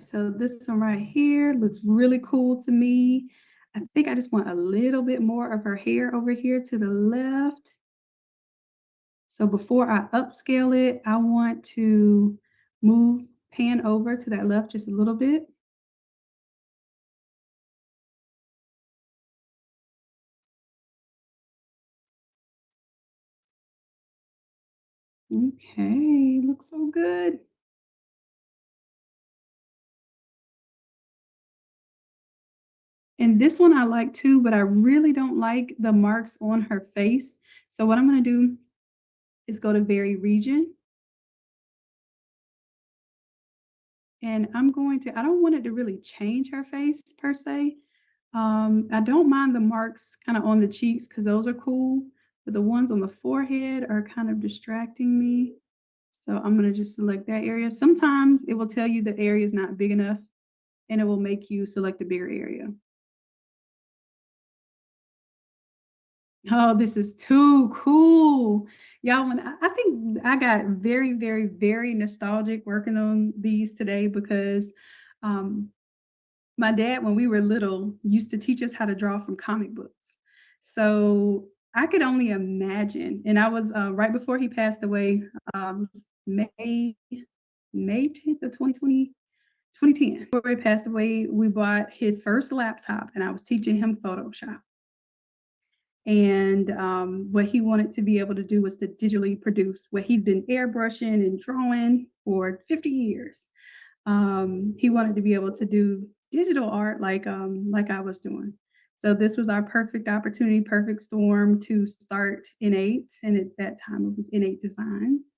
So this one right here looks really cool to me. I think I just want a little bit more of her hair over here to the left. So before I upscale it, I want to pan over to that left just a little bit. Okay, looks so good. And this one I like too, but I really don't like the marks on her face. So what I'm gonna do is go to Vary Region, and I don't want it to really change her face per se. I don't mind the marks kind of on the cheeks because those are cool, but the ones on the forehead are kind of distracting me. So I'm gonna just select that area. Sometimes it will tell you the area is not big enough and it will make you select a bigger area. Oh, this is too cool. Y'all, when I think I got very, very, very nostalgic working on these today because um, my dad, when we were little, used to teach us how to draw from comic books. So I could only imagine. And I was right before he passed away, May May 10th of 2010. Before he passed away, we bought his first laptop and I was teaching him Photoshop. And what he wanted to be able to do was to digitally produce what he'd been airbrushing and drawing for 50 years. He wanted to be able to do digital art like I was doing. So this was our perfect opportunity, perfect storm to start Innate, and at that time it was Innate Designs.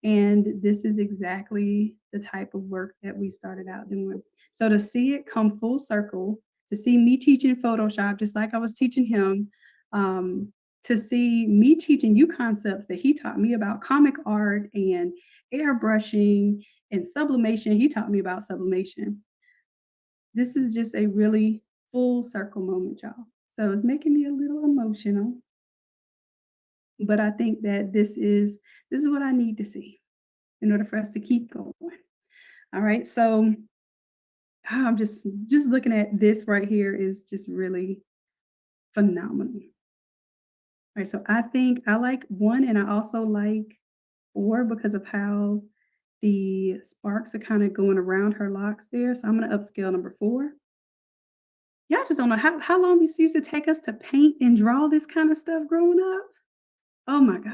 And this is exactly the type of work that we started out doing. So to see it come full circle, to see me teaching Photoshop just like I was teaching him, um, to see me teaching you concepts that he taught me about comic art and airbrushing and sublimation. He taught me about sublimation. This is just a really full circle moment, y'all. So it's making me a little emotional, but I think that this is what I need to see in order for us to keep going. All right. So I'm just looking at this right here is just really phenomenal. All right. So I think I like 1 and I also like 4 because of how the sparks are kind of going around her locks there. So I'm going to upscale number 4. Y'all just don't know how long this used to take us to paint and draw this kind of stuff growing up. Oh my gosh.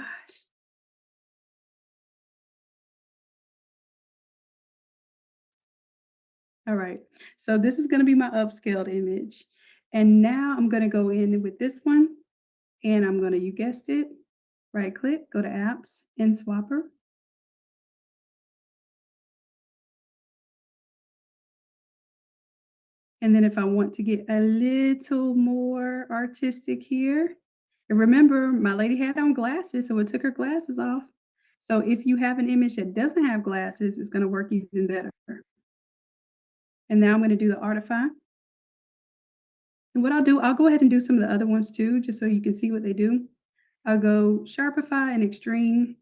All right. So this is going to be my upscaled image. And now I'm going to go in with this one and I'm going to, you guessed it, right click, go to apps and swapper. And then if I want to get a little more artistic here, and remember my lady had on glasses, so it took her glasses off. So if you have an image that doesn't have glasses, it's going to work even better. And now I'm going to do the artify. And what I'll do, I'll go ahead and do some of the other ones too, just so you can see what they do. I'll go Sharpify and Extreme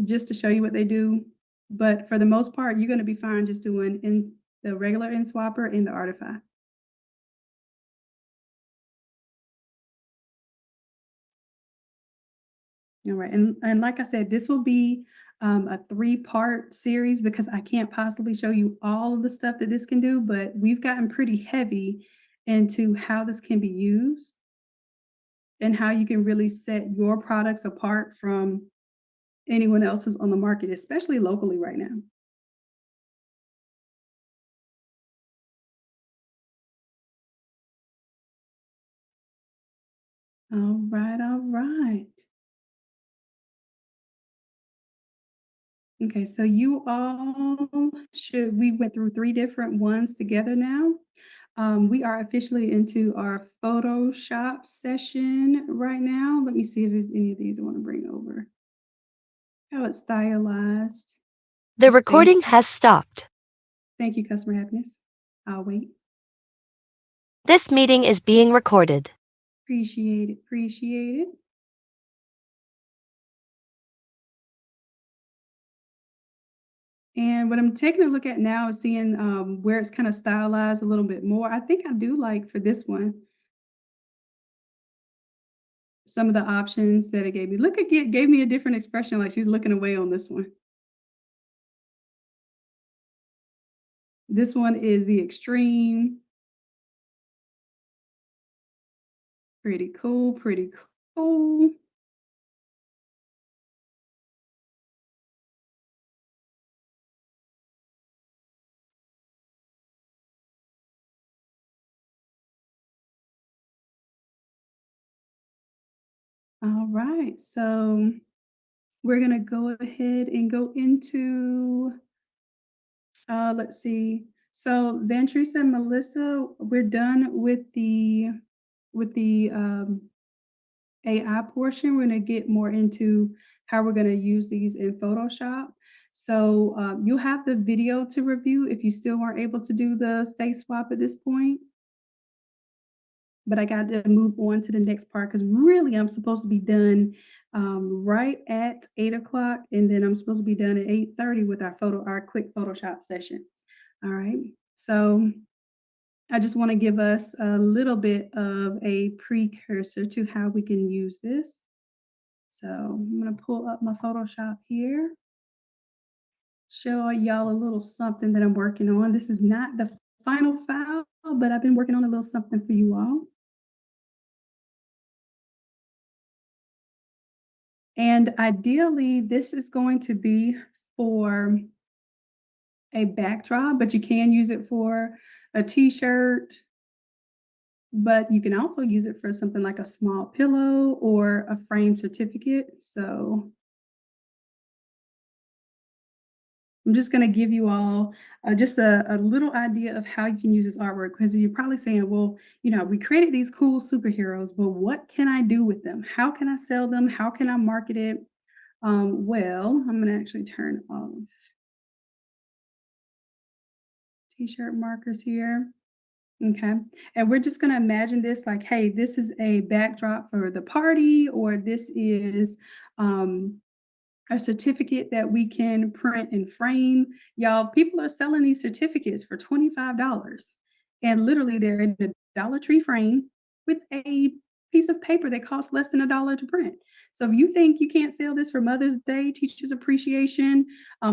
just to show you what they do. But for the most part, you're going to be fine just doing in the regular in swapper and the artify. All right. And like I said, this will be a 3-part series because I can't possibly show you all of the stuff that this can do, but we've gotten pretty heavy into how this can be used and how you can really set your products apart from anyone else who's on the market, especially locally right now. All right, all right. Okay, so you all we went through 3 different ones together now. We are officially into our Photoshop session right now. Let me see if there's any of these I want to bring over. How it's stylized. The recording has stopped. Thank you, customer happiness. I'll wait. This meeting is being recorded. Appreciate it. Appreciate it. And what I'm taking a look at now is seeing where it's kind of stylized a little bit more. I think I do like for this one some of the options that it gave me. Look, it gave me a different expression, like she's looking away on this one. This one is the extreme. Pretty cool, pretty cool. All right, so we're gonna go ahead and go into, let's see. So Vantrisa and Melissa, we're done with the AI portion. We're gonna get more into how we're gonna use these in Photoshop. So you'll have the video to review if you still weren't able to do the face swap at this point. But I got to move on to the next part because really I'm supposed to be done right at 8 o'clock, and then I'm supposed to be done at 8:30 with our quick Photoshop session. All right. So I just want to give us a little bit of a precursor to how we can use this. So I'm going to pull up my Photoshop here, show y'all a little something that I'm working on. This is not the final file, but I've been working on a little something for you all. And ideally, this is going to be for a backdrop, but you can use it for a t-shirt, but you can also use it for something like a small pillow or a frame certificate. So I'm just going to give you all just a little idea of how you can use this artwork, because you're probably saying, well, we created these cool superheroes, but what can I do with them? How can I sell them? How can I market it? Well, I'm going to actually turn off t-shirt markers here. Okay. And we're just going to imagine this like, hey, this is a backdrop for the party, or this is um, a certificate that we can print and frame. Y'all, people are selling these certificates for $25. And literally, they're in a Dollar Tree frame with a piece of paper that costs less than $1 to print. So if you think you can't sell this for Mother's Day, Teachers Appreciation,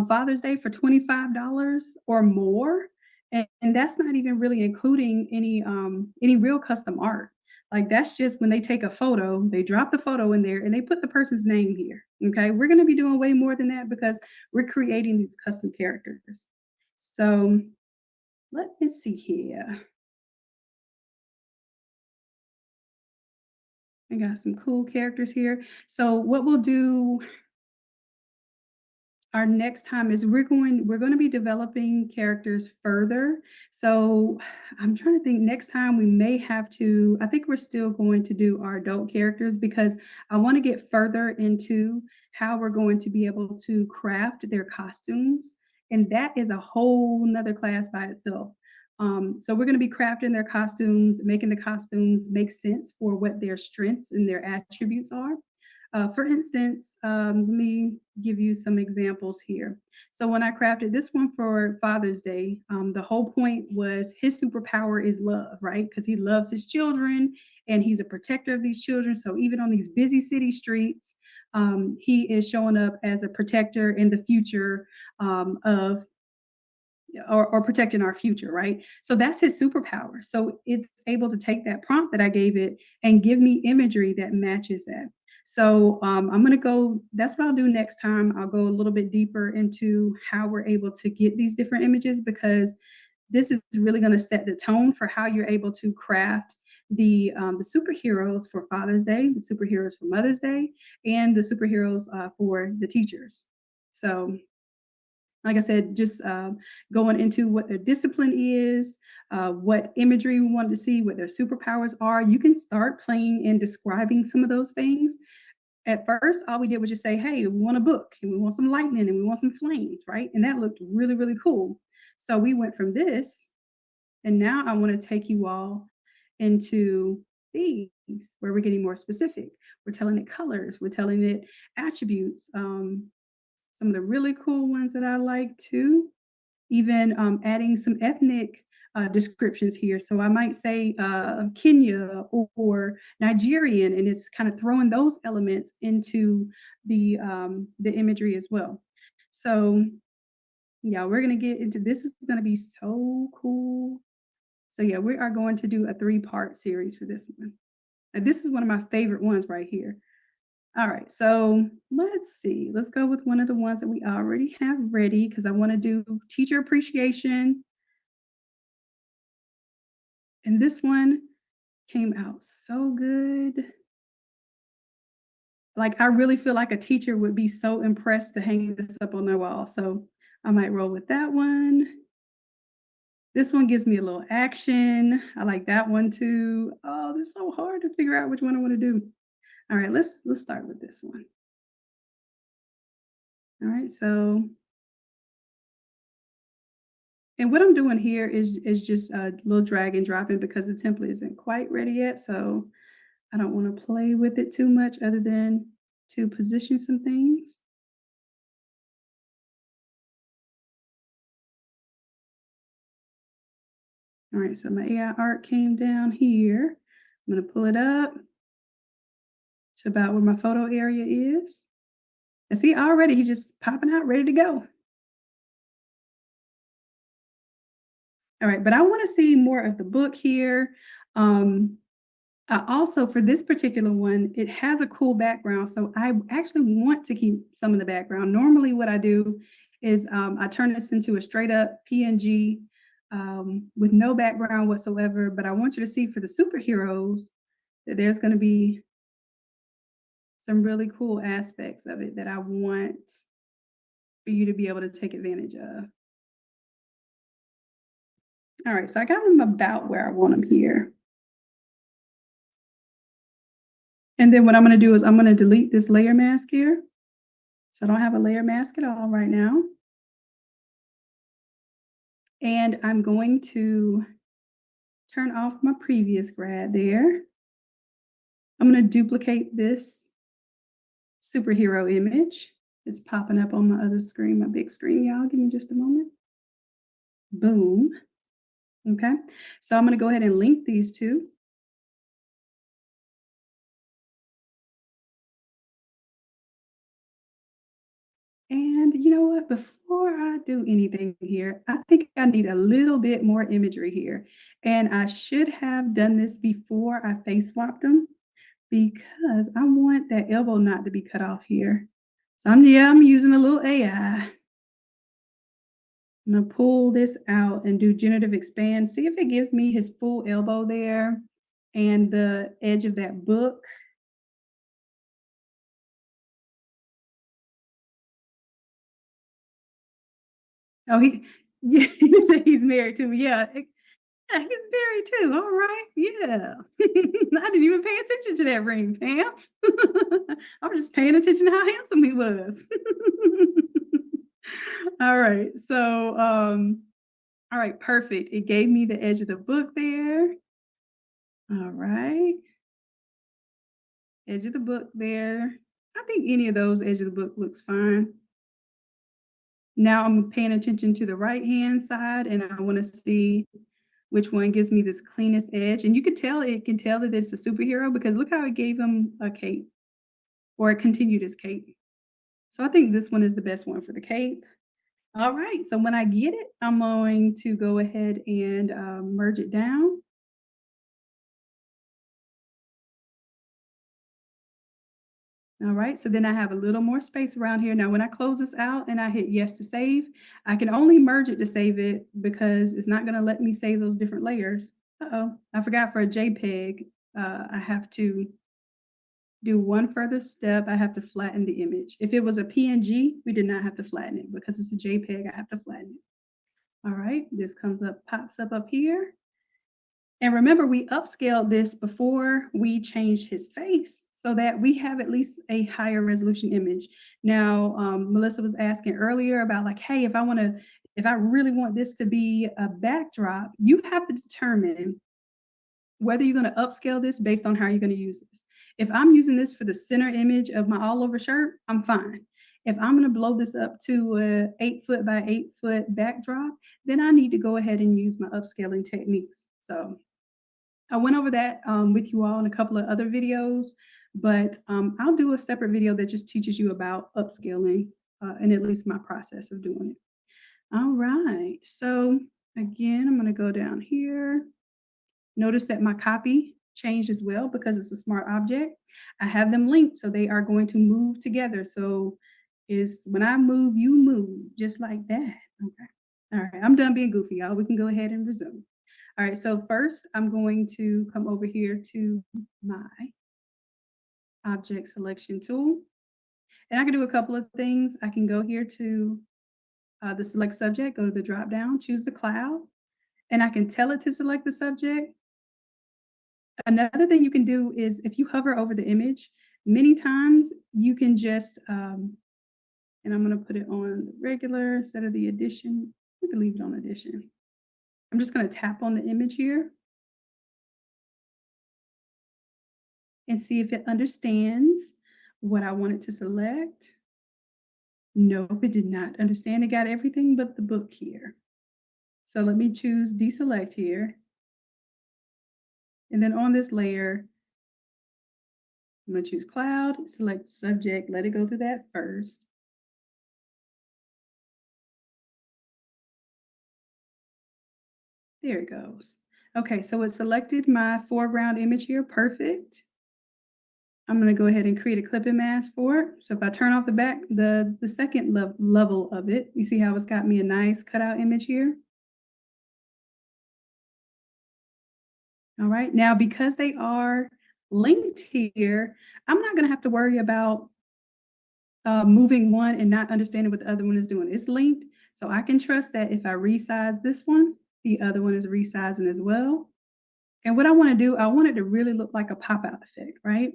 Father's Day for $25 or more, and that's not even really including any real custom art. Like that's just when they take a photo, they drop the photo in there and they put the person's name here. Okay. We're going to be doing way more than that because we're creating these custom characters. So let me see here. I got some cool characters here. So what we'll do our next time is we're going to be developing characters further. So I'm trying to think, next time we may have to, I think we're still going to do our adult characters because I want to get further into how we're going to be able to craft their costumes, and that is a whole nother class by itself. So we're going to be crafting their costumes, making the costumes make sense for what their strengths and their attributes are. For instance, let me give you some examples here. So when I crafted this one for Father's Day, the whole point was his superpower is love, right? Because he loves his children and he's a protector of these children. So even on these busy city streets, he is showing up as a protector in the future of or protecting our future, right? So that's his superpower. So it's able to take that prompt that I gave it and give me imagery that matches that. So I'm going to go, that's what I'll do next time. I'll go a little bit deeper into how we're able to get these different images, because this is really going to set the tone for how you're able to craft the superheroes for Father's Day, the superheroes for Mother's Day, and the superheroes for the teachers. So like I said, just going into what their discipline is, what imagery we want to see, what their superpowers are. You can start playing and describing some of those things. At first, all we did was just say, hey, we want a book and we want some lightning and we want some flames, right? And that looked really, really cool. So we went from this, and now I want to take you all into these where we're getting more specific. We're telling it colors, we're telling it attributes. some of the really cool ones that I like too, even adding some ethnic descriptions here. So I might say Kenya or Nigerian, and it's kind of throwing those elements into the imagery as well. So yeah, we're gonna get into this. Is gonna be so cool. So yeah, we are going to do a 3-part series for this one. And this is one of my favorite ones right here. All right, so let's see. Let's go with one of the ones that we already have ready because I want to do teacher appreciation. And this one came out so good. Like, I really feel like a teacher would be so impressed to hang this up on their wall. So I might roll with that one. This one gives me a little action. I like that one too. Oh, this is so hard to figure out which one I want to do. All right, let's start with this one. All right, so and what I'm doing here is just a little drag and dropping because the template isn't quite ready yet. So I don't want to play with it too much other than to position some things. All right, so my AI art came down here. I'm going to pull it up to about where my photo area is. And see, already he's just popping out, ready to go. All right, but I want to see more of the book here. Also, for this particular one, it has a cool background, so I actually want to keep some of the background. Normally, what I do is I turn this into a straight up PNG with no background whatsoever, but I want you to see for the superheroes that there's going to be some really cool aspects of it that I want for you to be able to take advantage of. All right, so I got them about where I want them here. And then what I'm going to do is I'm going to delete this layer mask here. So I don't have a layer mask at all right now. And I'm going to turn off my previous grad there. I'm going to duplicate this superhero image. It's popping up on my other screen, my big screen, y'all. Give me just a moment. Boom. Okay. So I'm going to go ahead and link these two. And you know what? Before I do anything here, I think I need a little bit more imagery here. And I should have done this before I face swapped them because I want that elbow knot to be cut off here. So I'm using a little AI. I'm gonna pull this out and do generative expand. See if it gives me his full elbow there and the edge of that book. Oh, yeah, you say he's married to me. Yeah, yeah, he's married too. All right. Yeah. I didn't even pay attention to that ring, Pam. I was just paying attention to how handsome he was. All right. So, all right, perfect. It gave me the edge of the book there. All right. Edge of the book there. I think any of those edge of the book looks fine. Now I'm paying attention to the right-hand side and I want to see which one gives me this cleanest edge. And you could tell, it can tell that it's a superhero because look how it gave him a cape or it continued his cape. So I think this one is the best one for the cape. All right, so when I get it, I'm going to go ahead and merge it down. All right, so then I have a little more space around here. Now, when I close this out and I hit yes to save, I can only merge it to save it because it's not gonna let me save those different layers. Uh-oh, I forgot for a JPEG, I have to do one further step. I have to flatten the image. If it was a PNG, we did not have to flatten it. Because it's a JPEG, I have to flatten it. All right, this comes up, pops up here. And remember, we upscaled this before we changed his face so that we have at least a higher resolution image. Now, Melissa was asking earlier about like, hey, if I really want this to be a backdrop, you have to determine whether you're going to upscale this based on how you're going to use this. If I'm using this for the center image of my all over shirt, I'm fine. If I'm going to blow this up to a 8 foot by 8 foot backdrop, then I need to go ahead and use my upscaling techniques. So I went over that with you all in a couple of other videos, but I'll do a separate video that just teaches you about upscaling and at least my process of doing it. All right, so again, I'm going to go down here. Notice that my copy changed as well because it's a smart object. I have them linked, so they are going to move together. So is when I move, you move, just like that. Okay. All right, I'm done being goofy, y'all. We can go ahead and resume. All right, so first I'm going to come over here to my object selection tool. And I can do a couple of things. I can go here to the select subject, go to the drop down, choose the cloud, and I can tell it to select the subject. Another thing you can do is if you hover over the image, many times you can just, and I'm going to put it on the regular instead of the edition. We can leave it on edition. I'm just going to tap on the image here and see if it understands what I want it to select. Nope, it did not understand. It got everything but the book here. So let me choose deselect here. And then on this layer, I'm going to choose cloud, select subject, let it go through that first. There it goes. Okay, so it selected my foreground image here. Perfect. I'm going to go ahead and create a clipping mask for it. So if I turn off the back, the second level of it, you see how it's got me a nice cutout image here? All right, now because they are linked here, I'm not going to have to worry about moving one and not understanding what the other one is doing. It's linked, so I can trust that if I resize this one, the other one is resizing as well. And what I want to do, I want it to really look like a pop-out effect, right?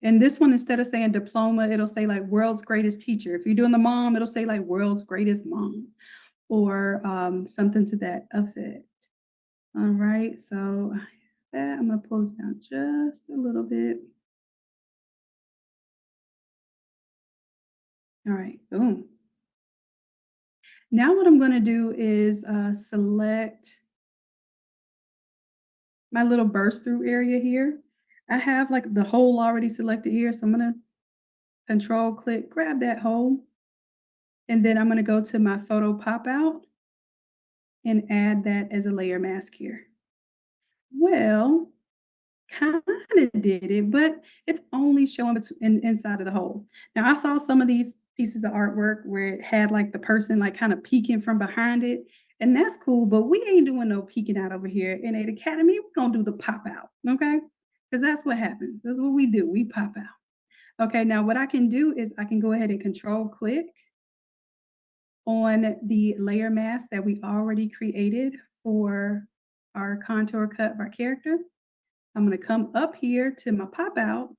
And this one, instead of saying diploma, it'll say like world's greatest teacher. If you're doing the mom, it'll say like world's greatest mom or something to that effect. All right, so that I'm gonna pull this down just a little bit. All right, boom. Now what I'm gonna do is select my little burst through area here. I have like the hole already selected here, so I'm gonna control click, grab that hole, and then I'm gonna go to my photo pop out and add that as a layer mask here. Well, kind of did it, but it's only showing inside of the hole. Now I saw some of these pieces of artwork where it had like the person like kind of peeking from behind it, and that's cool, but we ain't doing no peeking out over here in 8 Academy. We're gonna do the pop out, okay? Because that's what happens. That's what we do. We pop out. Okay, now what I can do is I can go ahead and control click on the layer mask that we already created for our contour cut of our character. I'm going to come up here to my pop out,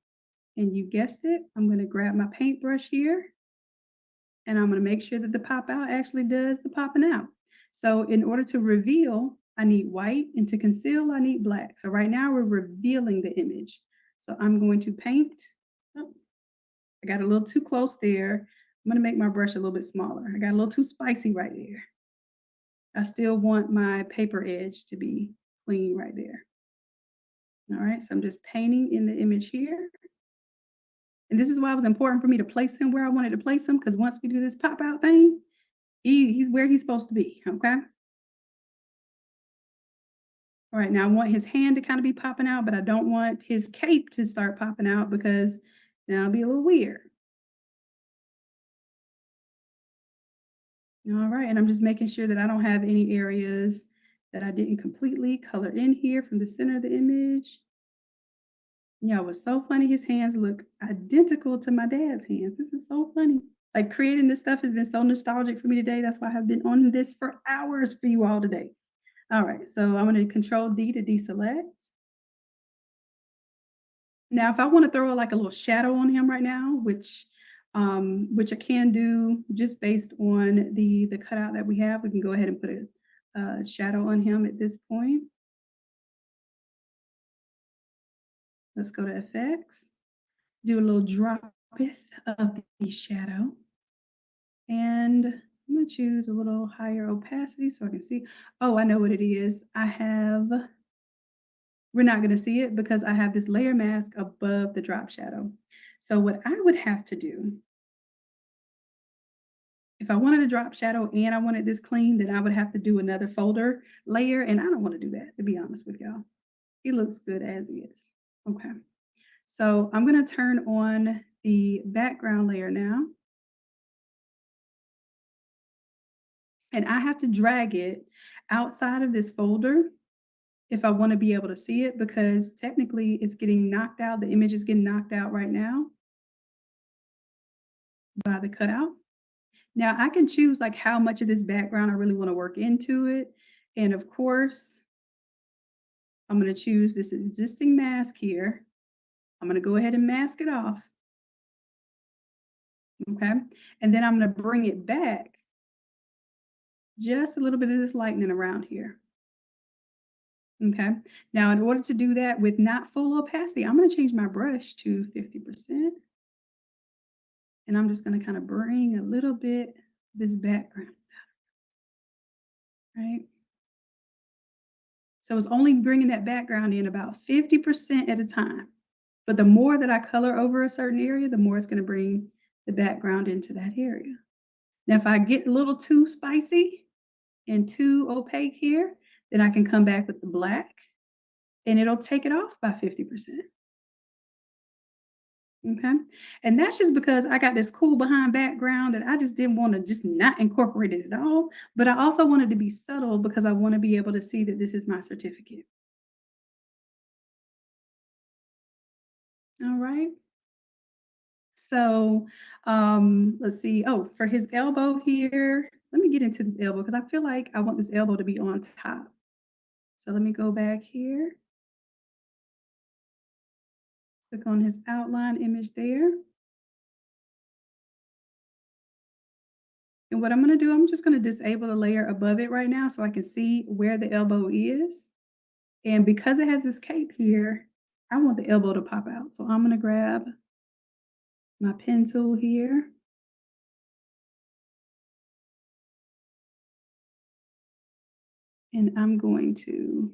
and you guessed it, I'm going to grab my paintbrush here, and I'm going to make sure that the pop out actually does the popping out. So in order to reveal, I need white, and to conceal, I need black. So right now we're revealing the image. So I'm going to paint. Oh, I got a little too close there. I'm going to make my brush a little bit smaller. I got a little too spicy right there. I still want my paper edge to be clean right there. All right, so I'm just painting in the image here. And this is why it was important for me to place him where I wanted to place him, because once we do this pop out thing, he's where he's supposed to be, okay? All right, now I want his hand to kind of be popping out, but I don't want his cape to start popping out because now it'll be a little weird. All right, and I'm just making sure that I don't have any areas that I didn't completely color in here from the center of the image. Yeah, it was so funny. His hands look identical to my dad's hands. This is so funny. Like creating this stuff has been so nostalgic for me today. That's why I've been on this for hours for you all today. All right, so I'm going to control D to deselect. Now, if I want to throw like a little shadow on him right now, which I can do just based on the cutout that we have, we can go ahead and put a shadow on him at this point. Let's go to effects, do a little drop width of the shadow. And I'm gonna choose a little higher opacity so I can see. Oh, I know what it is. We're not gonna see it because I have this layer mask above the drop shadow. So what I would have to do, if I wanted a drop shadow and I wanted this clean, then I would have to do another folder layer, and I don't wanna do that, to be honest with y'all. He looks good as is. Okay. So I'm gonna turn on the background layer now, and I have to drag it outside of this folder if I wanna be able to see it because technically it's getting knocked out. The image is getting knocked out right now by the cutout. Now I can choose like how much of this background I really wanna work into it. And of course, I'm gonna choose this existing mask here. I'm gonna go ahead and mask it off, okay? And then I'm gonna bring it back just a little bit of this lightening around here. Okay. Now, in order to do that with not full opacity, I'm going to change my brush to 50%. And I'm just going to kind of bring a little bit this background, right? So it's only bringing that background in about 50% at a time. But the more that I color over a certain area, the more it's going to bring the background into that area. Now, if I get a little too spicy and too opaque here, then I can come back with the black and it'll take it off by 50%. Okay. And that's just because I got this cool behind background that I just didn't want to just not incorporate it at all. But I also wanted to be subtle because I want to be able to see that this is my certificate. All right. So let's see. Oh, for his elbow here, let me get into this elbow because I feel like I want this elbow to be on top. So let me go back here, click on his outline image there. And what I'm going to do, I'm just going to disable the layer above it right now so I can see where the elbow is. And because it has this cape here, I want the elbow to pop out. So I'm gonna grab my pen tool here. And I'm going to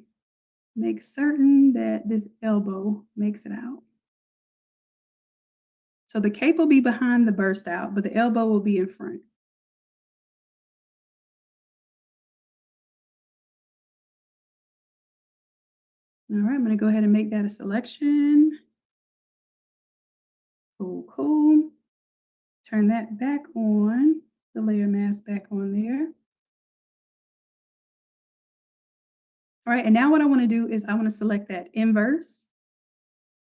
make certain that this elbow makes it out. So the cape will be behind the burst out, but the elbow will be in front. All right, I'm gonna go ahead and make that a selection. Cool, cool. Turn that back on, the layer mask back on there. All right, and now what I wanna do is I wanna select that inverse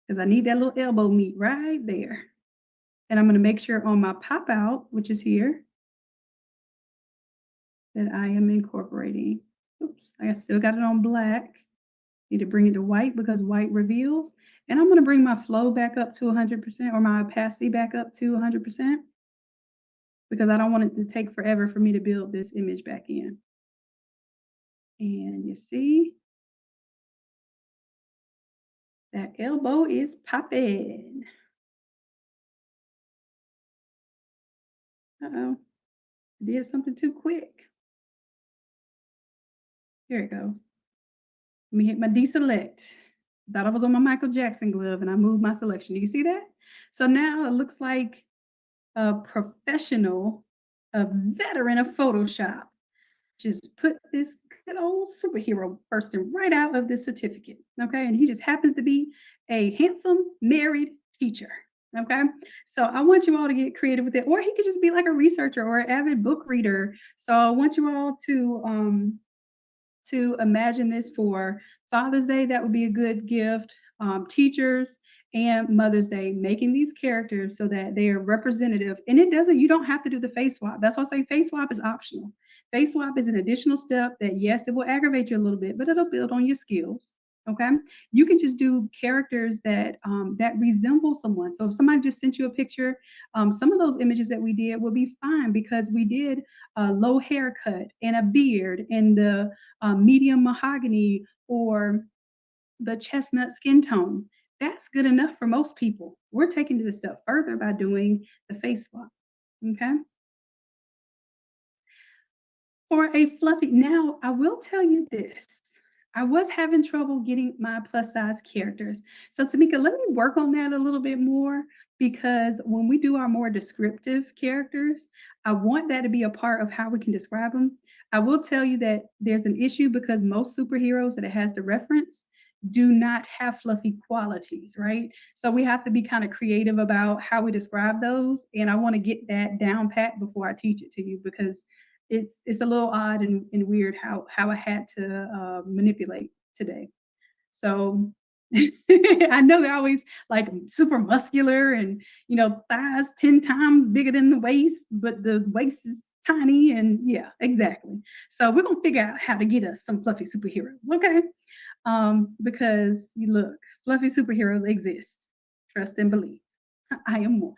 because I need that little elbow meat right there. And I'm gonna make sure on my pop out, which is here, that I am incorporating. Oops, I still got it on black. Need to bring it to white because white reveals. And I'm gonna bring my flow back up to 100% or my opacity back up to 100% because I don't want it to take forever for me to build this image back in. And you see, that elbow is popping. Uh-oh, I did something too quick. There it goes. Let me hit my deselect. Thought I was on my Michael Jackson glove and I moved my selection. Do you see that? So now it looks like a professional, a veteran of Photoshop just put this good old superhero bursting right out of this certificate. Okay. And he just happens to be a handsome married teacher. Okay. So I want you all to get creative with it. Or he could just be like a researcher or an avid book reader. So I want you all to imagine this for Father's Day. That would be a good gift. Teachers and Mother's Day, making these characters so that they are representative. And you don't have to do the face swap. That's why I say face swap is optional. Face swap is an additional step that, yes, it will aggravate you a little bit, but it'll build on your skills. Okay, you can just do characters that resemble someone. So if somebody just sent you a picture, some of those images that we did will be fine because we did a low haircut and a beard and the medium mahogany or the chestnut skin tone. That's good enough for most people. We're taking it a step further by doing the face swap. Okay. For a fluffy now, I will tell you this. I was having trouble getting my plus size characters. So Tamika, let me work on that a little bit more because when we do our more descriptive characters, I want that to be a part of how we can describe them. I will tell you that there's an issue because most superheroes that it has the reference do not have fluffy qualities, right? So we have to be kind of creative about how we describe those. And I want to get that down pat before I teach it to you because it's a little odd and weird how I had to manipulate today. So I know they're always like super muscular and thighs 10 times bigger than the waist, but the waist is tiny and yeah, exactly. So we're gonna figure out how to get us some fluffy superheroes, okay? Because you look, fluffy superheroes exist. Trust and believe. I am one.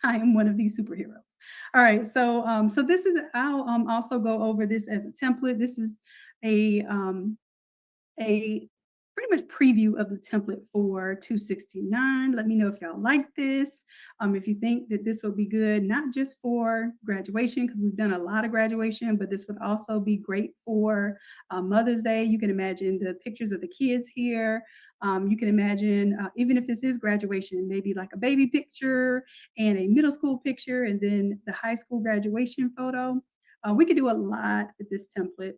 I am one of these superheroes. All right, so this is I'll also go over this as a template. This is a a pretty much preview of the template for 269. Let me know if y'all like this. If you think that this will be good, not just for graduation, because we've done a lot of graduation, but this would also be great for Mother's Day. You can imagine the pictures of the kids here. You can imagine, even if this is graduation, maybe like a baby picture and a middle school picture, and then the high school graduation photo. We could do a lot with this template.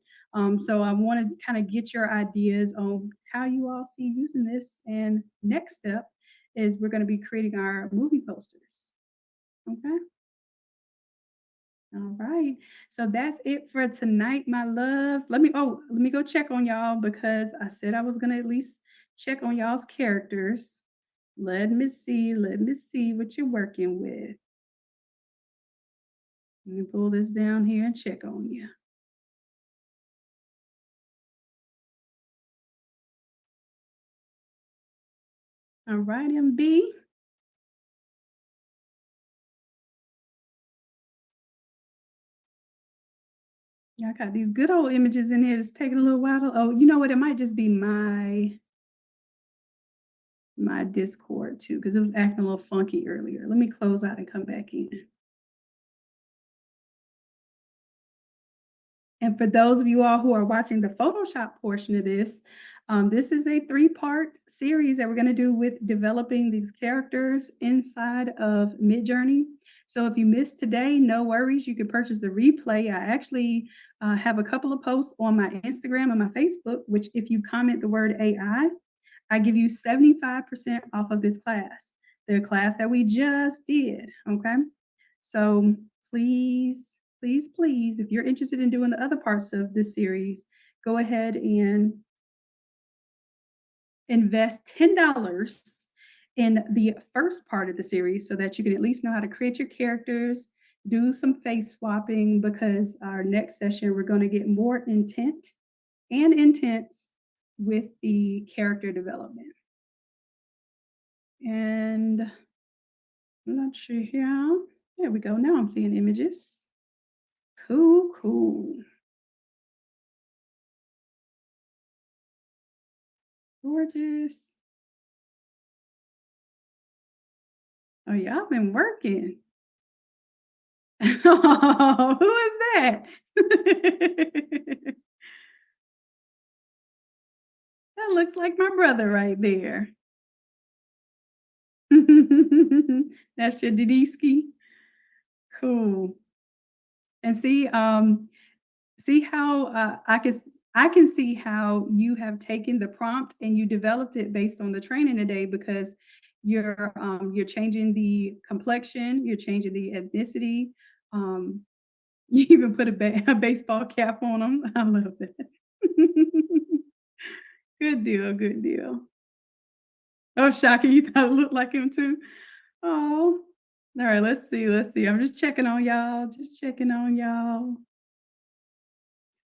So I want to kind of get your ideas on how you all see using this. And next step is we're going to be creating our movie posters. Okay. All right. So that's it for tonight, my loves. Let me go check on y'all because I said I was going to at least check on y'all's characters. Let me see what you're working with. Let me pull this down here and check on you. All right, MB. Yeah, I got these good old images in here. It's taking a little while to, oh, you know what? It might just be my Discord too, because it was acting a little funky earlier. Let me close out and come back in. And for those of you all who are watching the Photoshop portion of this, this is a three-part series that we're going to do with developing these characters inside of Midjourney. So if you missed today, no worries. You can purchase the replay. I actually have a couple of posts on my Instagram and my Facebook, which if you comment the word AI, I give you 75% off of this class, the class that we just did. Okay. So please, please, please, if you're interested in doing the other parts of this series, go ahead and invest $10 in the first part of the series so that you can at least know how to create your characters, do some face swapping, because our next session, we're going to get more intent and intense with the character development. And I'm not sure here. There we go. Now I'm seeing images. Cool, cool. Gorgeous. Oh, y'all been working. Oh, who is that? That looks like my brother right there. That's your Didiski. Cool. And see how I can see how you have taken the prompt and you developed it based on the training today because you're changing the complexion, you're changing the ethnicity. Um, you even put a baseball cap on them. I love that. Good deal, good deal. Oh, Shaka, you thought it looked like him too? Oh, all right. Let's see. I'm just checking on y'all. Just checking on y'all.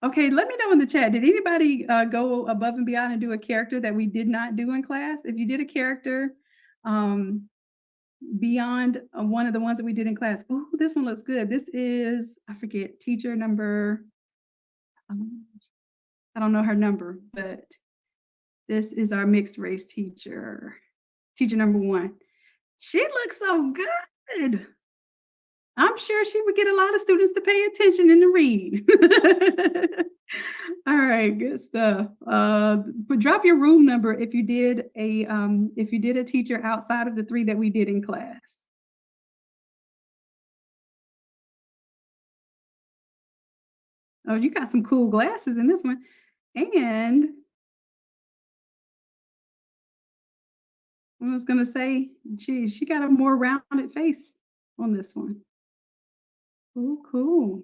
Okay, let me know in the chat. Did anybody go above and beyond and do a character that we did not do in class? If you did a character um, beyond one of the ones that we did in class, oh, this one looks good. This is, I forget, teacher number, um, I don't know her number, but this is our mixed race teacher. Teacher number one. She looks so good. I'm sure she would get a lot of students to pay attention and to read. All right, good stuff. But drop your room number if you did a teacher outside of the three that we did in class. Oh, you got some cool glasses in this one. And I was gonna say, geez, she got a more rounded face on this one. Cool, cool.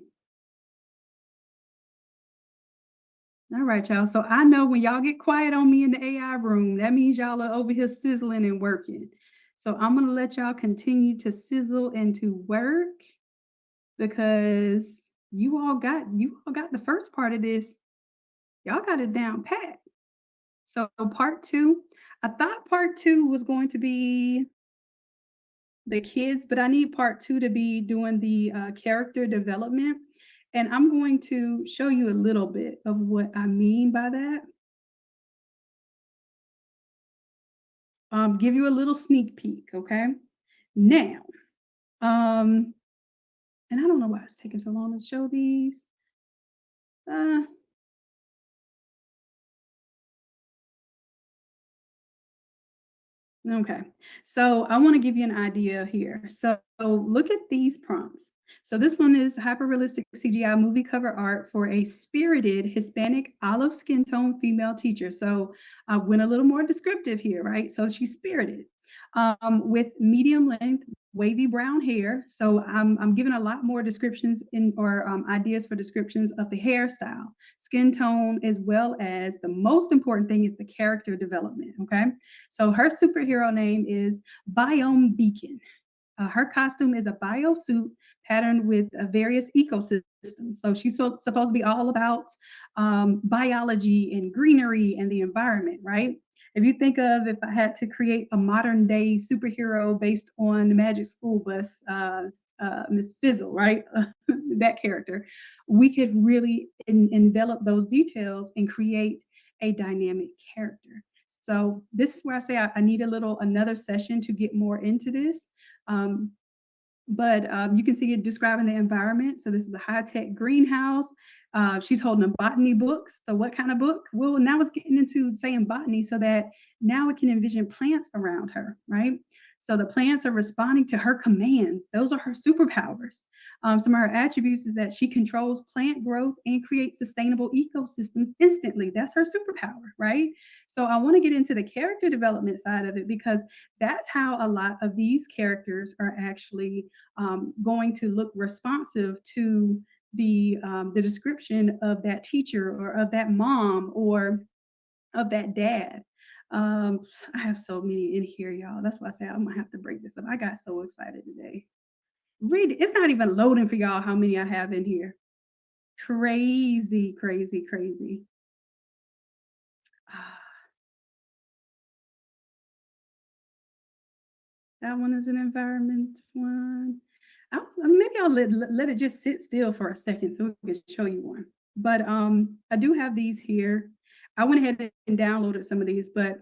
All right, y'all. So I know when y'all get quiet on me in the AI room, that means y'all are over here sizzling and working. So I'm gonna let y'all continue to sizzle and to work because you all got the first part of this. Y'all got it down pat. So part two, I thought part two was going to be the kids, but I need part two to be doing the character development. And I'm going to show you a little bit of what I mean by that. Give you a little sneak peek, okay? Now, um, and I don't know why it's taking so long to show these. Uh, Okay, so I want to give you an idea here. So look at these prompts. So this one is hyper-realistic CGI movie cover art for a spirited Hispanic olive skin tone female teacher. So I went a little more descriptive here, right? So she's spirited, with medium length wavy brown hair. So I'm giving a lot more descriptions or ideas for descriptions of the hairstyle, skin tone, as well as the most important thing is the character development. Okay. So her superhero name is Biome Beacon. Her costume is a bio suit patterned with various ecosystems. So she's supposed to be all about biology and greenery and the environment, right? If you think of if I had to create a modern day superhero based on the Magic School Bus, Miss Fizzle, right? That character, we could really envelop those details and create a dynamic character. So this is where I say I need another session to get more into this. Um, but you can see it describing the environment. So this is a high-tech greenhouse. She's holding a botany book. So what kind of book? Well, now it's getting into saying botany so that now it can envision plants around her, right? So the plants are responding to her commands. Those are her superpowers. Some of her attributes is that she controls plant growth and creates sustainable ecosystems instantly. That's her superpower, right? So I want to get into the character development side of it because that's how a lot of these characters are actually going to look responsive to the description of that teacher or of that mom or of that dad. I have so many in here, y'all. That's why I say I'm gonna have to break this up. I got so excited today. Read it. It's not even loading for y'all how many I have in here. Crazy, crazy, crazy. That one is an environment one. Maybe I'll let it just sit still for a second so we can show you one. But I do have these here. I went ahead and downloaded some of these, but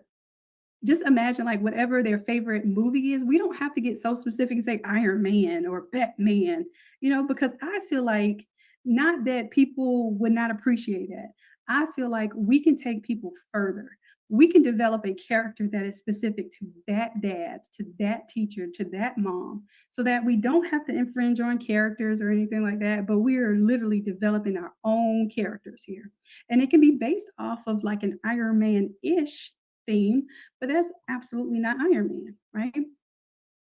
just imagine like whatever their favorite movie is. We don't have to get so specific and say Iron Man or Batman, because I feel like not that people would not appreciate that. I feel like we can take people further. We can develop a character that is specific to that dad, to that teacher, to that mom, so that we don't have to infringe on characters or anything like that, but we are literally developing our own characters here. And it can be based off of like an Iron Man-ish theme, but that's absolutely not Iron Man, right?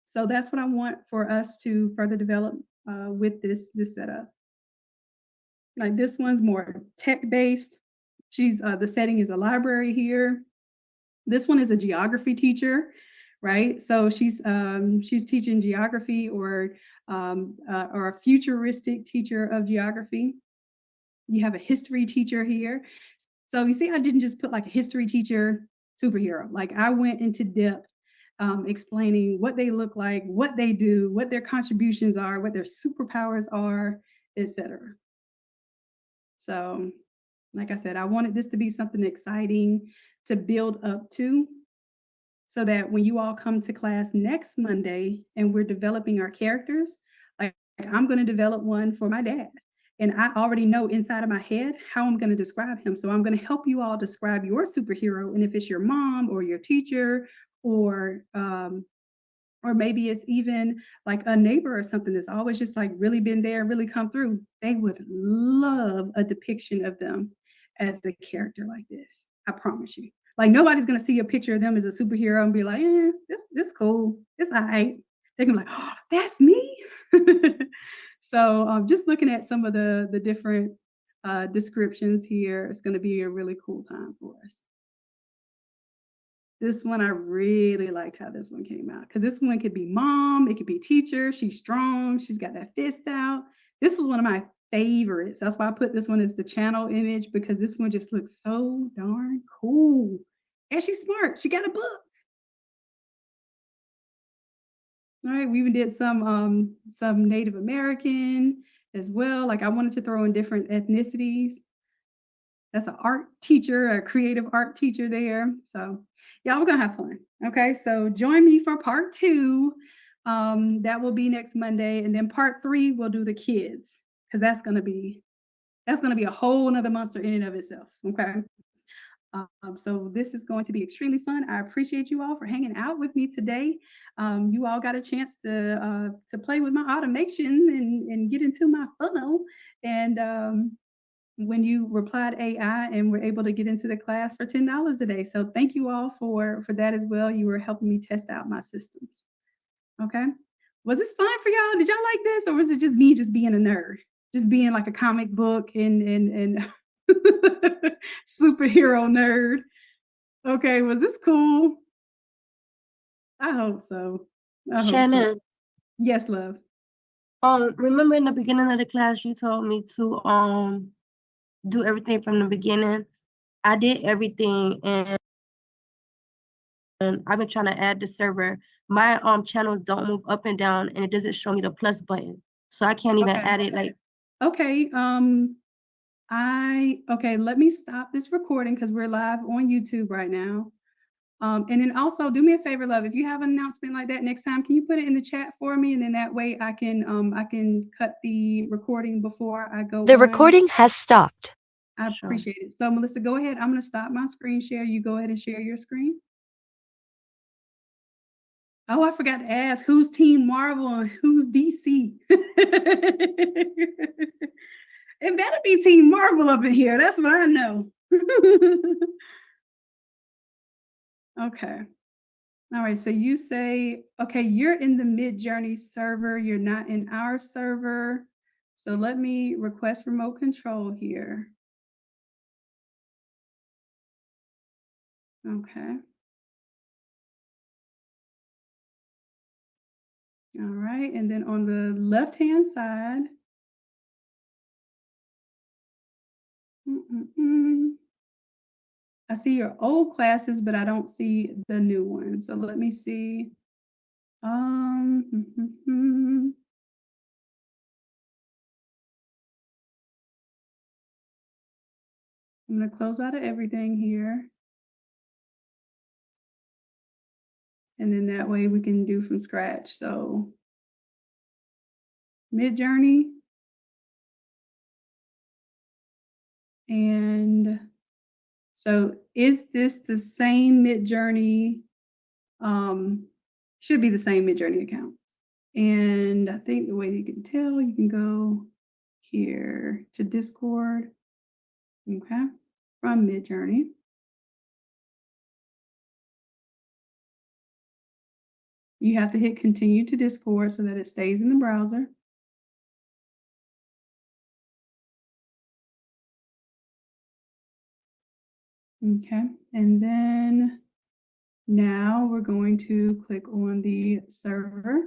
So that's what I want for us to further develop with this setup. Like this one's more tech based. She's the setting is a library here. This one is a geography teacher, right? So she's teaching geography or a futuristic teacher of geography. You have a history teacher here. So you see, I didn't just put like a history teacher superhero. Like I went into depth explaining what they look like, what they do, what their contributions are, what their superpowers are, etc. So, like I said, I wanted this to be something exciting to build up to. so that when you all come to class next Monday and we're developing our characters, like I'm going to develop one for my dad. And I already know inside of my head how I'm going to describe him. So I'm going to help you all describe your superhero. And if it's your mom or your teacher or maybe it's even like a neighbor or something that's always just like really been there, really come through, they would love a depiction of them as a character like this. I promise you. Like nobody's gonna see a picture of them as a superhero and be like, this cool, it's all right. They're gonna be like, oh, that's me. So just looking at some of the different descriptions here, it's gonna be a really cool time for us. This one, I really liked how this one came out because this one could be mom, it could be teacher. She's strong, she's got that fist out. This was one of my favorites. That's why I put this one as the channel image because this one just looks so darn cool. And she's smart. She got a book. All right, we even did some Native American as well. Like I wanted to throw in different ethnicities. That's an art teacher, a creative art teacher there. So yeah, we're gonna have fun. Okay, so join me for part 2. That will be next Monday, and then part 3 we'll do the kids because that's gonna be a whole nother monster in and of itself. Okay. So this is going to be extremely fun. I appreciate you all for hanging out with me today. You all got a chance to play with my automation and get into my funnel. And when you replied AI and were able to get into the class for $10 a day. So thank you all for that as well. You were helping me test out my systems. Okay. Was this fun for y'all? Did y'all like this, or was it just me just being a nerd? Just being like a comic book and superhero nerd. Okay, was this cool? I hope so. I hope so. Shannon, Yes, love. remember in the beginning of the class you told me to do everything from the beginning? I did everything and I've been trying to add the server. My channels don't move up and down and it doesn't show me the plus button. So I can't even add it like Okay. Let me stop this recording because we're live on YouTube right now. And then also do me a favor, love, if you have an announcement like that next time, can you put it in the chat for me? And then that way I can cut the recording before I go The on. recording has stopped. I appreciate it. So Melissa, go ahead. I'm gonna stop my screen share. You go ahead and share your screen. Oh, I forgot to ask who's Team Marvel and who's DC. It better be Team Marvel up in here. That's what I know. Okay. All right. So you say, okay, you're in the Midjourney server. You're not in our server. So let me request remote control here. Okay. All right. And then on the left-hand side, I see your old classes, but I don't see the new ones. So let me see. I'm going to close out of everything here. And then that way we can do from scratch. So Midjourney. And so is this the same Midjourney? Should be the same Midjourney account. And I think the way you can tell, you can go here to Discord. Okay. From Midjourney. You have to hit continue to Discord so that it stays in the browser. Okay, and then now we're going to click on the server.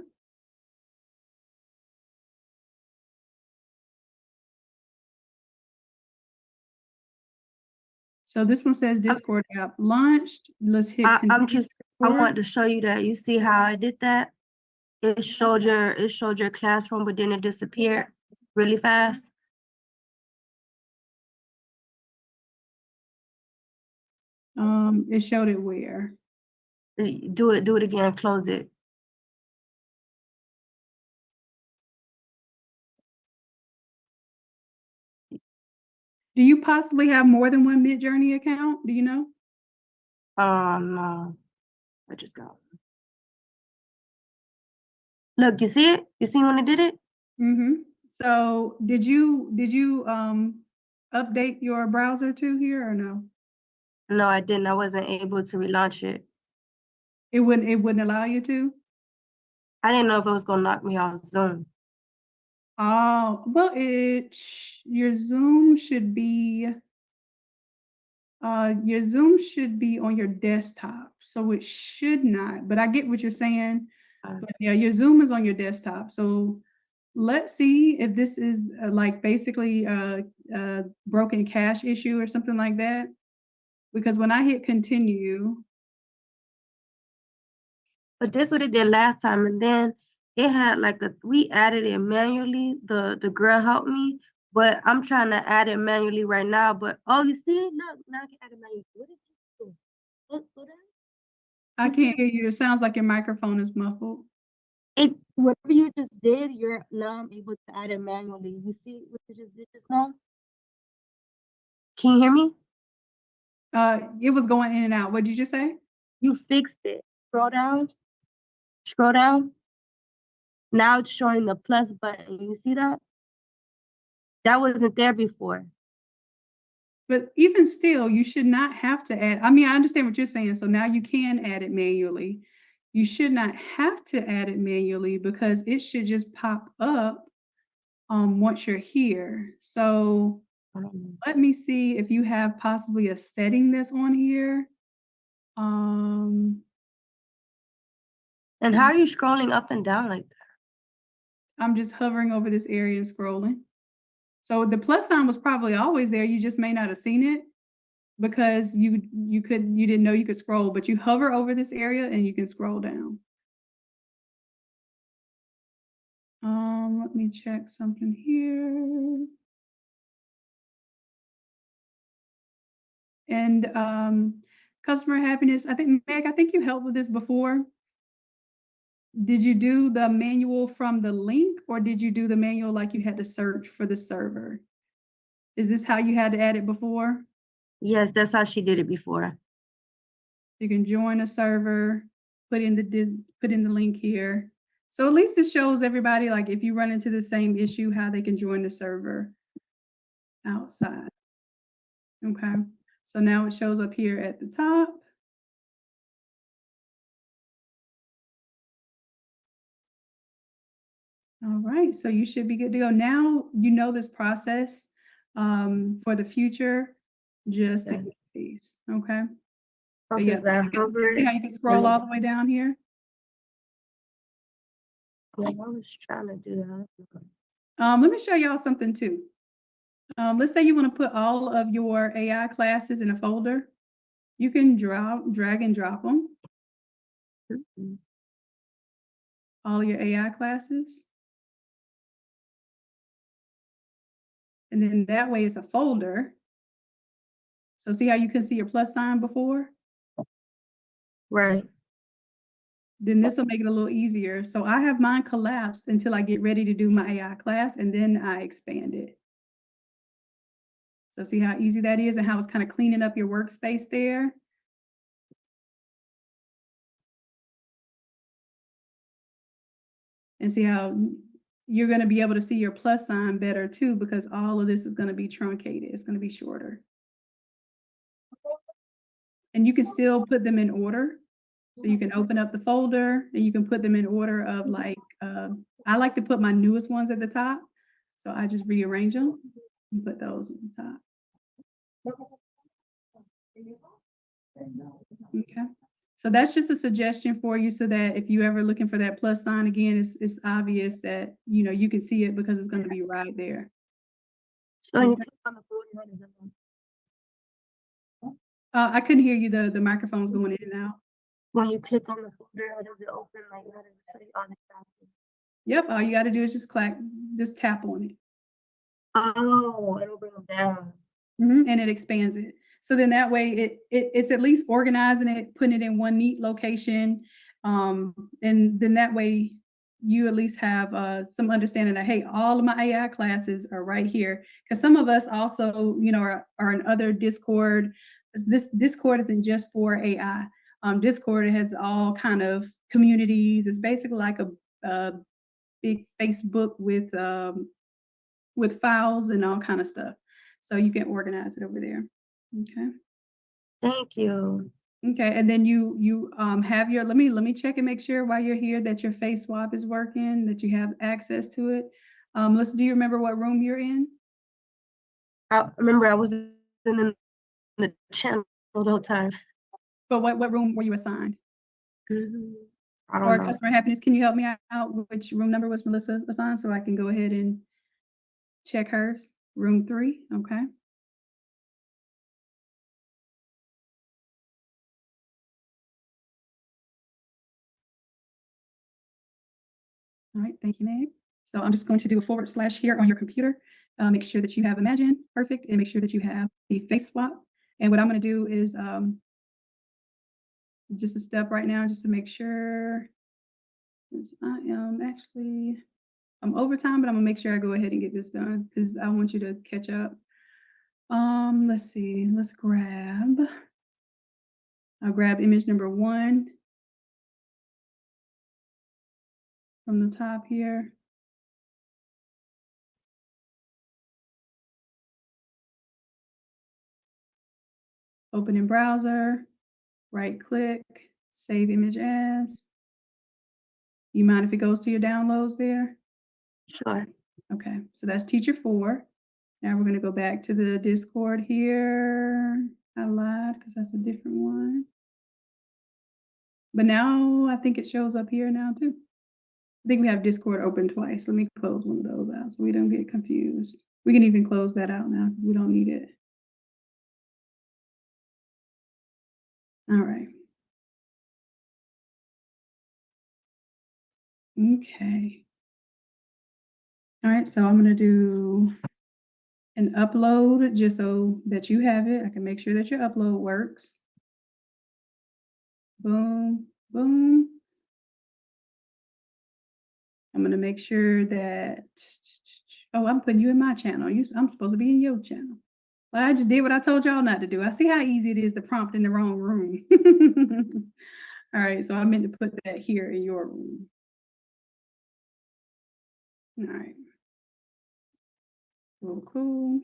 So this one says Discord app launched. Let's hit continue. I want to show you that. You see how I did that? It showed your classroom, but then it disappeared really fast. It showed it where? Do it again, close it. Do you possibly have more than one Midjourney account? Do you know? No, I just got one. Look, you see it? You see when it did it? Mm-hmm. So did you update your browser too here or no? No, I didn't. I wasn't able to relaunch it. It wouldn't allow you to? I didn't know if it was gonna knock me off Zoom. Oh, well, your Zoom should be on your desktop, so it should not, but I get what you're saying. But yeah, your Zoom is on your desktop. So let's see if this is like basically a broken cache issue or something like that. Because when I hit continue, But this what it did last time, and then it had like we added it manually. The girl helped me, but I'm trying to add it manually right now. But oh, you see it? Look, now I can add it manually. What did you do? Slow down. I can't hear you. It sounds like your microphone is muffled. Whatever you just did, now I'm able to add it manually. You see what you just did just now? Can you hear me? It was going in and out. What did you just say? You fixed it. Scroll down. Scroll down. Now it's showing the plus button. You see that? That wasn't there before. But even still, you should not have to add. I mean, I understand what you're saying. So now you can add it manually. You should not have to add it manually because it should just pop up once you're here. So let me see if you have possibly a setting that's on here. And how are you scrolling up and down like that? I'm just hovering over this area and scrolling. So the plus sign was probably always there. You just may not have seen it because you didn't know you could scroll, but you hover over this area and you can scroll down. Let me check something here. And customer happiness, I think, Meg, I think you helped with this before. Did you do the manual from the link or did you do the manual like you had to search for the server? Is this how you had to add it before? Yes, that's how she did it before. You can join a server, put in the link here. So at least it shows everybody, like if you run into the same issue, how they can join the server outside. Okay, so now it shows up here at the top. All right, so you should be good to go. Now you know this process for the future, just to get these, okay? But yeah, see how you can scroll all the way down here? Yeah, I was trying to do that. Let me show y'all something too. Let's say you want to put all of your AI classes in a folder. You can drag and drop them. All your AI classes. And then that way it's a folder. So see how you can see your plus sign before? Right. Then this will make it a little easier. So I have mine collapsed until I get ready to do my AI class, and then I expand it. So see how easy that is and how it's kind of cleaning up your workspace there. And see how you're going to be able to see your plus sign better too, because all of this is going to be truncated. It's going to be shorter. And you can still put them in order. So you can open up the folder and you can put them in order of like, I like to put my newest ones at the top. So I just rearrange them and put those at the top. Okay. So that's just a suggestion for you so that if you're ever looking for that plus sign again, it's obvious that, you know, you can see it because it's going to be right there. So you click on the folder, what is it? I couldn't hear you. The microphone's going in and out. When you click on the folder, how does it open? Like, how does it show you all the classes? Yep. All you got to do is just tap on it. Oh, it'll bring them down. And it expands it. So then that way it's at least organizing it, putting it in one neat location. And then that way you at least have some understanding that, hey, all of my AI classes are right here. Because some of us also, are in other Discord. This Discord isn't just for AI. Discord has all kind of communities. It's basically like a big Facebook with files and all kind of stuff. So you can organize it over there. Okay. Thank you. Okay, and then you have your, let me check and make sure while you're here that your face swap is working, that you have access to it. Do you remember what room you're in? I remember I was in the channel the whole time. But what room were you assigned? I don't Or know. customer happiness, can you help me out? Which room number was Melissa assigned so I can go ahead and check hers? Room 3, okay. All right, thank you, Meg. So I'm just going to do a / here on your computer. Make sure that you have Imagine, perfect, and make sure that you have the face swap. And what I'm going to do is just a step right now, just to make sure. I am actually, I'm over time, but I'm gonna make sure I go ahead and get this done because I want you to catch up. Let's see, I'll grab image number 1 from the top here. Open in browser, right click, save image as. You mind if it goes to your downloads there? Sure. Okay, so that's teacher 4. Now we're gonna go back to the Discord here. I lied because that's a different one. But now I think it shows up here now too. I think we have Discord open twice. Let me close one of those out so we don't get confused. We can even close that out now because we don't need it. All right. Okay. All right, so I'm going to do an upload just so that you have it. I can make sure that your upload works. Boom, boom. I'm going to make sure that, oh, I'm putting you in my channel. I'm supposed to be in your channel. Well, I just did what I told y'all not to do. I see how easy it is to prompt in the wrong room. All right, so I meant to put that here in your room. All right. Cool.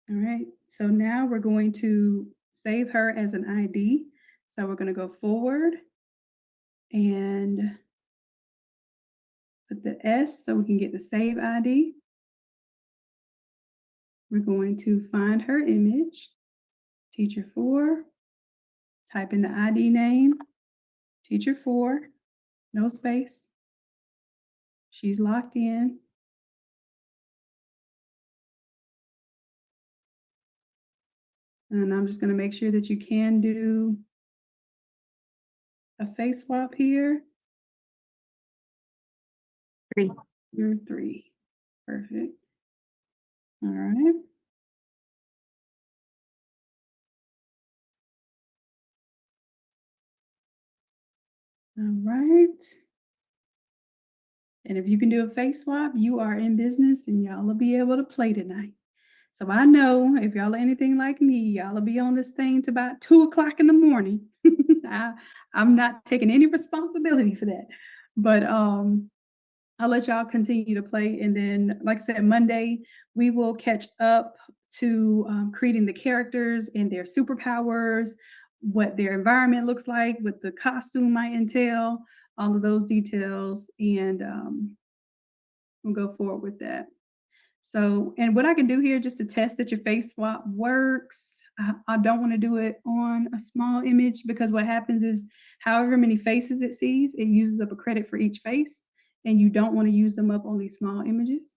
All right, so now we're going to save her as an ID. So we're going to go forward and put the S so we can get the save ID. We're going to find her image, teacher 4, type in the ID name, teacher 4, no space. She's locked in. And I'm just going to make sure that you can do a face swap here. 3. You're 3. Perfect. All right. All right. And if you can do a face swap, you are in business and y'all will be able to play tonight. So I know if y'all are anything like me, y'all will be on this thing to about 2 o'clock in the morning. I'm not taking any responsibility for that. But I'll let y'all continue to play. And then, like I said, Monday, we will catch up to creating the characters and their superpowers, what their environment looks like, what the costume might entail, all of those details. And we'll go forward with that. So, and what I can do here just to test that your face swap works, I don't want to do it on a small image because what happens is however many faces it sees, it uses up a credit for each face, and you don't want to use them up on these small images.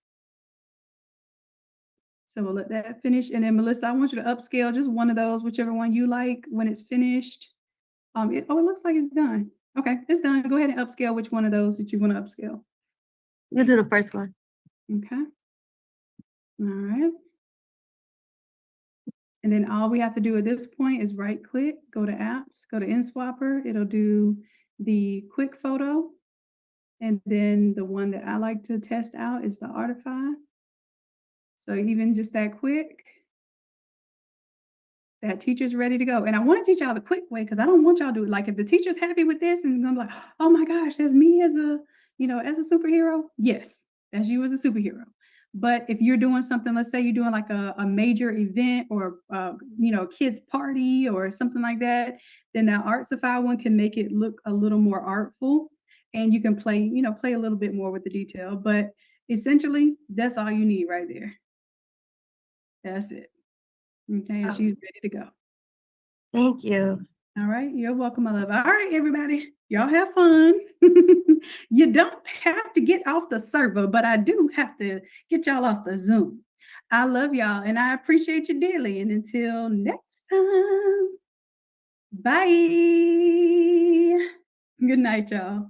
So we'll let that finish. And then Melissa, I want you to upscale just one of those, whichever one you like when it's finished. It looks like it's done. Okay, it's done. Go ahead and upscale which one of those that you want to upscale. You do the first one. Okay. All right. And then all we have to do at this point is right click, go to apps, go to InSwapper. It'll do the quick photo. And then the one that I like to test out is the Artify. So even just that quick, that teacher's ready to go. And I want to teach y'all the quick way because I don't want y'all to do it. Like if the teacher's happy with this and I'm like, oh my gosh, that's me as a, as a superhero. Yes, that's you as a superhero. But if you're doing something, let's say you're doing like a major event or, kids party or something like that, then that Artsify one can make it look a little more artful and you can play a little bit more with the detail. But essentially, that's all you need right there. That's it. Okay, and she's ready to go. Thank you. All right, you're welcome, my love. All right, everybody, y'all have fun. You don't have to get off the server, but I do have to get y'all off the Zoom. I love y'all and I appreciate you dearly. And until next time, bye. Good night, y'all.